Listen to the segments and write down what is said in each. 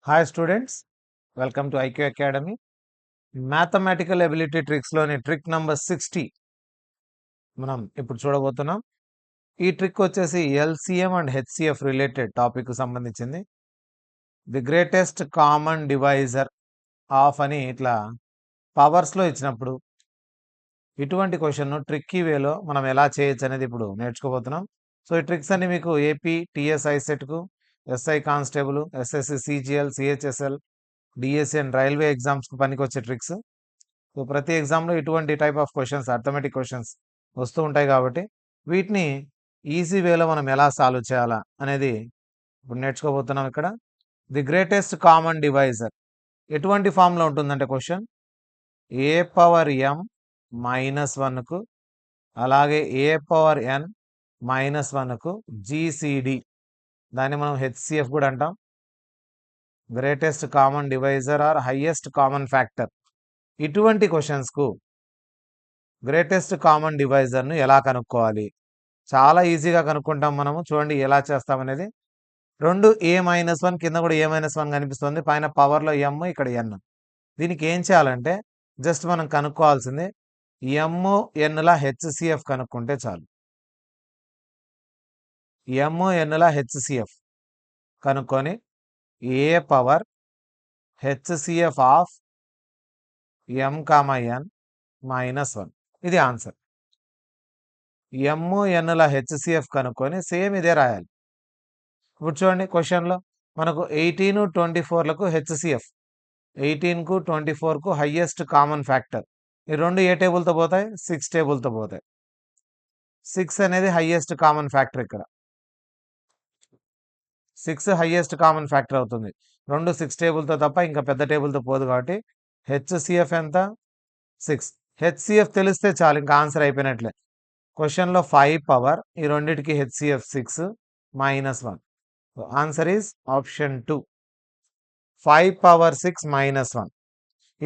Hi students, welcome to IQ Academy. Mathematical ability ట్రిక్స్లోని trick number 60 మనం ఇప్పుడు చూడబోతున్నాం. ఈ ట్రిక్ వచ్చేసి LCM and HCF related topic సంబంధించింది. The greatest common divisor of అని ఇట్లా పవర్స్లో ఇచ్చినప్పుడు ఇటువంటి క్వశ్చన్ ట్రిక్కీ వేలో మనం ఎలా చేయొచ్చు అనేది ఇప్పుడు నేర్చుకోబోతున్నాం. సో ఈ ట్రిక్స్ అన్ని మీకు ఏపీ టీఎస్ ఐసెట్కు, SI constable, SSC CGL, CHSL, DSC and railway ఎగ్జామ్స్కి పనికొచ్చే ట్రిక్స్. సో ప్రతి ఎగ్జామ్లో ఇటువంటి type of questions, arithmetic questions వస్తూ ఉంటాయి కాబట్టి వీటిని ఈజీ వేలో మనం ఎలా సాల్వ్ చేయాలా అనేది ఇప్పుడు నేర్చుకోబోతున్నాం. ఇక్కడ ది గ్రేటెస్ట్ కామన్ డివైజర్ ఎటువంటి ఫామ్లో ఉంటుందంటే క్వశ్చన్ ఏ పవర్ ఎం -1కు అలాగే ఏ పవర్ ఎన్ -1కు జీసీడి, దాన్ని మనం హెచ్సిఎఫ్ కూడా అంటాం. Greatest common divisor or highest common factor. ఇటువంటి క్వశ్చన్స్కు గ్రేటెస్ట్ కామన్ డివైజర్ను ఎలా కనుక్కోవాలి? చాలా ఈజీగా కనుక్కుంటాం మనము. చూడండి ఎలా చేస్తామనేది. 2a-1 కింద కూడా a-1 కనిపిస్తుంది, పైన పవర్లో ఎమ్, ఇక్కడ ఎన్. దీనికి ఏం చేయాలంటే జస్ట్ మనం కనుక్కోవాల్సింది ఎమ్ ఎన్ల హెచ్సిఎఫ్ కనుక్కుంటే చాలు. ఎమ్ ఎన్ల హెచ్సిఎఫ్ కనుక్కొని ఏ పవర్ హెచ్సిఎఫ్ ఆఫ్ ఎం ఎన్ -1, ఇది ఆన్సర్. ఎమ్ ఎన్ల హెచ్సిఎఫ్ కనుక్కొని సేమ్ ఇదే రాయాలి. ఇప్పుడు చూడండి క్వశ్చన్లో మనకు 18, 24లకు హెచ్సిఎఫ్, 18కు 24కు హైయెస్ట్ కామన్ ఫ్యాక్టర్. ఈ రెండు ఏ టేబుల్తో పోతాయి? 6 టేబుల్తో పోతాయి. 6 అనేది హైయెస్ట్ కామన్ ఫ్యాక్టర్. ఇక్కడ 6 హైయెస్ట్ కామన్ ఫ్యాక్టర్ అవుతుంది. రెండు 6 టేబుల్తో తప్ప ఇంకా పెద్ద టేబుల్తో పోదు కాబట్టి హెచ్సిఎఫ్ ఎంత? 6. హెచ్సిఎఫ్ తెలిస్తే చాలు, ఇంకా ఆన్సర్ అయిపోయినట్లే. క్వశ్చన్లో 5 పవర్, ఈ రెండింటికి HCF 6 -1. Answer is option 2, 5 power 6 -1.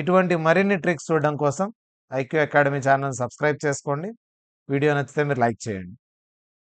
ఇటువంటి మరిన్ని ట్రిక్స్ చూడడం కోసం ఐక్యూ అకాడమీ ఛానల్ సబ్స్క్రైబ్ చేసుకోండి. వీడియో నచ్చితే మీరు లైక్ చేయండి.